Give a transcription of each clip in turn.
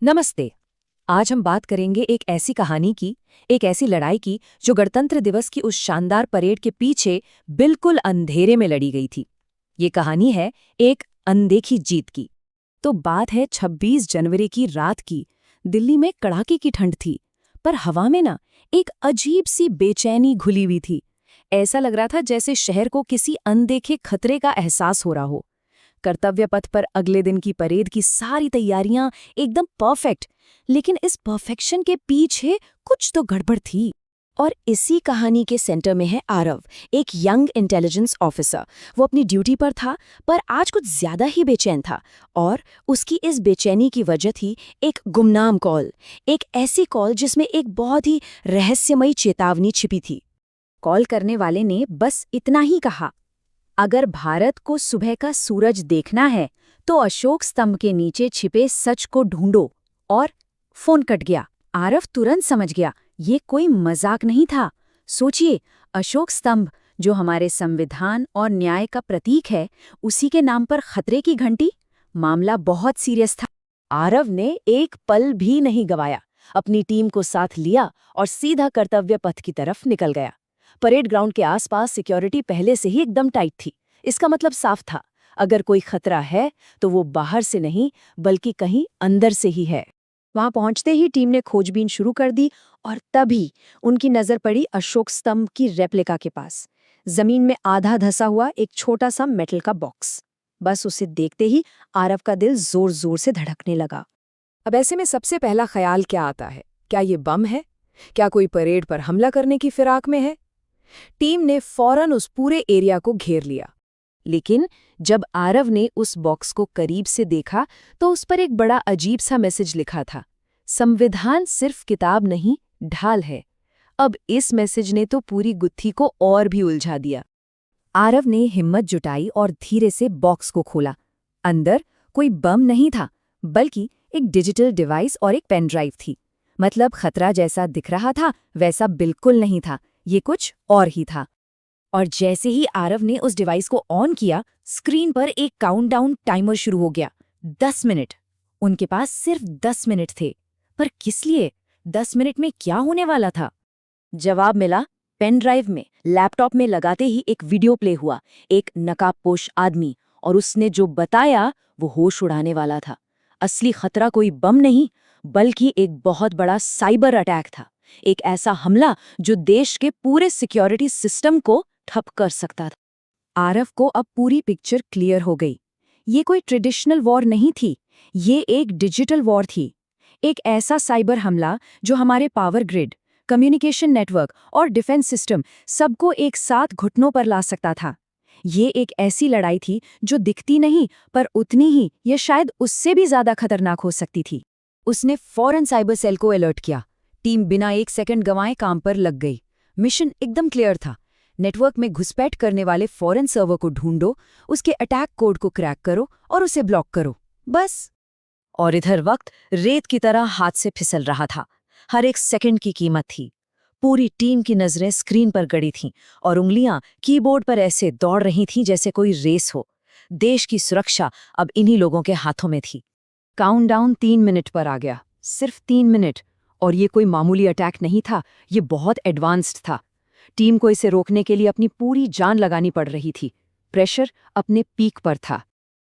नमस्ते। आज हम बात करेंगे एक ऐसी कहानी की, एक ऐसी लड़ाई की जो गणतंत्र दिवस की उस शानदार परेड के पीछे बिल्कुल अंधेरे में लड़ी गई थी। ये कहानी है एक अनदेखी जीत की। तो बात है 26 जनवरी की रात की। दिल्ली में कड़ाके की ठंड थी, पर हवा में ना एक अजीब सी बेचैनी घुली हुई थी। ऐसा लग रहा था जैसे शहर को किसी अनदेखे खतरे का एहसास हो रहा हो। कर्तव्य पथ पर अगले दिन की परेड की सारी तैयारियां एकदम परफेक्ट, लेकिन इस परफेक्शन के पीछे कुछ तो गड़बड़ थी। और इसी कहानी के सेंटर में है आरव, एक यंग इंटेलिजेंस ऑफिसर। वो अपनी ड्यूटी पर था, पर आज कुछ ज्यादा ही बेचैन था। और उसकी इस बेचैनी की वजह थी एक गुमनाम कॉल। एक ऐसी कॉल जिसमें एक बहुत ही रहस्यमयी चेतावनी छिपी थी। कॉल करने वाले ने बस इतना ही कहा, अगर भारत को सुबह का सूरज देखना है तो अशोक स्तंभ के नीचे छिपे सच को ढूंढो। और फोन कट गया। आरव तुरंत समझ गया, ये कोई मजाक नहीं था। सोचिए, अशोक स्तंभ जो हमारे संविधान और न्याय का प्रतीक है, उसी के नाम पर खतरे की घंटी। मामला बहुत सीरियस था। आरव ने एक पल भी नहीं गवाया, अपनी टीम को साथ लिया और सीधा कर्तव्य पथ की तरफ निकल गया। परेड ग्राउंड के आसपास सिक्योरिटी पहले से ही एकदम टाइट थी। इसका मतलब साफ था, अगर कोई खतरा है तो वो बाहर से नहीं बल्कि कहीं अंदर से ही है। वहां पहुंचते ही टीम ने खोजबीन शुरू कर दी और तभी उनकी नजर पड़ी अशोक स्तंभ की रेप्लिका के पास। जमीन में आधा धंसा हुआ एक छोटा सा मेटल का बॉक्स। बस उसे देखते ही आरव का दिल जोर जोर से धड़कने लगा। अब ऐसे में सबसे पहला ख्याल क्या आता है? क्या ये बम है? क्या कोई परेड पर हमला करने की फिराक में है? टीम ने फौरन उस पूरे एरिया को घेर लिया। लेकिन जब आरव ने उस बॉक्स को करीब से देखा तो उस पर एक बड़ा अजीब सा मैसेज लिखा था, संविधान सिर्फ किताब नहीं, ढाल है। अब इस मैसेज ने तो पूरी गुत्थी को और भी उलझा दिया। आरव ने हिम्मत जुटाई और धीरे से बॉक्स को खोला। अंदर कोई बम नहीं था, बल्कि एक डिजिटल डिवाइस और एक पेन ड्राइव थी। मतलब खतरा जैसा दिख रहा था वैसा बिल्कुल नहीं था, ये कुछ और ही था। और जैसे ही आरव ने उस डिवाइस को ऑन किया, स्क्रीन पर एक काउंटडाउन टाइमर शुरू हो गया। 10 मिनट। उनके पास सिर्फ 10 मिनट थे। पर किस लिए? 10 मिनट में क्या होने वाला था? जवाब मिला पेन ड्राइव में। लैपटॉप में लगाते ही एक वीडियो प्ले हुआ, एक नकाबपोश आदमी, और उसने जो बताया वो होश उड़ाने वाला था। असली खतरा कोई बम नहीं, बल्कि एक बहुत बड़ा साइबर अटैक था। एक ऐसा हमला जो देश के पूरे सिक्योरिटी सिस्टम को ठप कर सकता था। आरव को अब पूरी पिक्चर क्लियर हो गई। ये कोई ट्रेडिशनल वॉर नहीं थी, ये एक डिजिटल वॉर थी। एक ऐसा साइबर हमला जो हमारे पावर ग्रिड, कम्युनिकेशन नेटवर्क और डिफेंस सिस्टम सबको एक साथ घुटनों पर ला सकता था। ये एक ऐसी लड़ाई थी जो दिखती नहीं, पर उतनी ही या शायद उससे भी ज्यादा खतरनाक हो सकती थी। उसने फौरन साइबर सेल को अलर्ट किया। टीम बिना एक सेकंड गंवाए काम पर लग गई। मिशन एकदम क्लियर था। नेटवर्क में घुसपैठ करने वाले फॉरेन सर्वर को ढूंढो, उसके अटैक कोड को क्रैक करो और उसे ब्लॉक करो, बस। और इधर वक्त रेत की तरह हाथ से फिसल रहा था। हर एक सेकंड की कीमत थी। पूरी टीम की नजरें स्क्रीन पर गड़ी थीं और उंगलियां कीबोर्ड पर ऐसे दौड़ रही थीं जैसे कोई रेस हो। देश की सुरक्षा अब इन्हीं लोगों के हाथों में थी। काउंटडाउन 3 मिनट पर आ गया, सिर्फ 3 मिनट। और ये कोई मामूली अटैक नहीं था, ये बहुत एडवांस्ड था। टीम को इसे रोकने के लिए अपनी पूरी जान लगानी पड़ रही थी। प्रेशर अपने पीक पर था।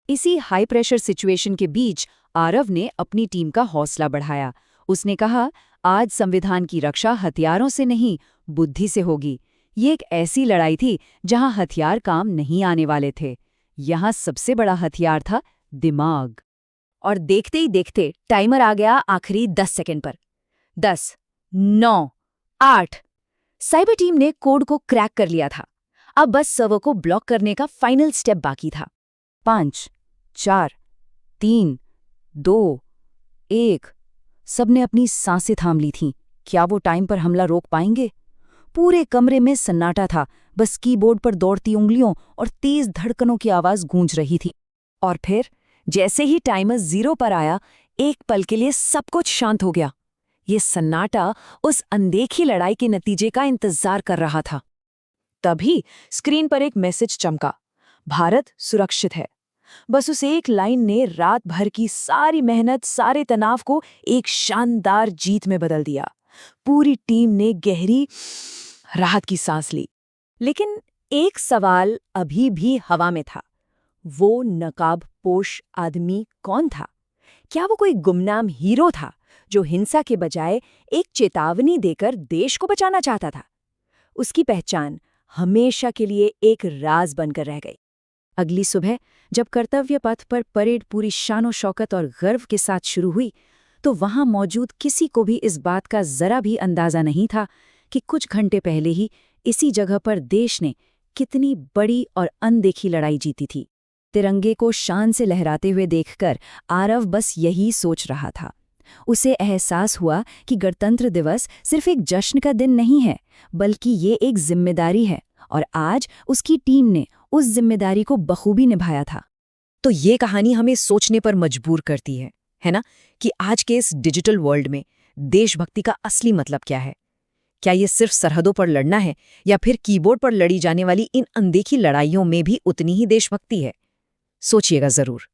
इसी हाई प्रेशर सिचुएशन के बीच आरव ने अपनी टीम का हौसला बढ़ाया। उसने कहा, आज संविधान की रक्षा हथियारों से नहीं, बुद्धि से होगी। ये एक ऐसी लड़ाई थी जहां हथियार काम नहीं आने वाले थे। यहां सबसे बड़ा हथियार था दिमाग। और देखते ही देखते टाइमर आ गया आखिरी 10 सेकंड पर। 10, 9, 8। साइबर टीम ने कोड को क्रैक कर लिया था। अब बस सर्वर को ब्लॉक करने का फाइनल स्टेप बाकी था। 5, 4, 3, 2, 1। सबने अपनी सांसें थाम ली थीं। क्या वो टाइम पर हमला रोक पाएंगे? पूरे कमरे में सन्नाटा था, बस कीबोर्ड पर दौड़ती उंगलियों और तेज धड़कनों की आवाज गूंज रही थी। और फिर जैसे ही टाइमर 0 पर आया, एक पल के लिए सब कुछ शांत हो गया। ये सन्नाटा उस अनदेखी लड़ाई के नतीजे का इंतजार कर रहा था। तभी स्क्रीन पर एक मैसेज चमका, भारत सुरक्षित है। बस उस एक लाइन ने रात भर की सारी मेहनत, सारे तनाव को एक शानदार जीत में बदल दिया। पूरी टीम ने गहरी राहत की सांस ली। लेकिन एक सवाल अभी भी हवा में था। वो नकाबपोश आदमी कौन था? क्या वो कोई गुमनाम हीरो था जो हिंसा के बजाय एक चेतावनी देकर देश को बचाना चाहता था? उसकी पहचान हमेशा के लिए एक राज बनकर रह गई। अगली सुबह जब कर्तव्य पथ पर परेड पूरी शानो शौकत और गर्व के साथ शुरू हुई, तो वहां मौजूद किसी को भी इस बात का जरा भी अंदाजा नहीं था कि कुछ घंटे पहले ही इसी जगह पर देश ने कितनी बड़ी और अनदेखी लड़ाई जीती थी। तिरंगे को शान से लहराते हुए देखकर आरव बस यही सोच रहा था। उसे एहसास हुआ कि गणतंत्र दिवस सिर्फ एक जश्न का दिन नहीं है, बल्कि ये एक जिम्मेदारी है, और आज उसकी टीम ने उस जिम्मेदारी को बखूबी निभाया था। तो ये कहानी हमें सोचने पर मजबूर करती है ना, कि आज के इस डिजिटल वर्ल्ड में देशभक्ति का असली मतलब क्या है? क्या ये सिर्फ सरहदों पर लड़ना है, या फिर कीबोर्ड पर लड़ी जाने वाली इन अनदेखी लड़ाइयों में भी उतनी ही देशभक्ति है? सोचिएगा जरूर।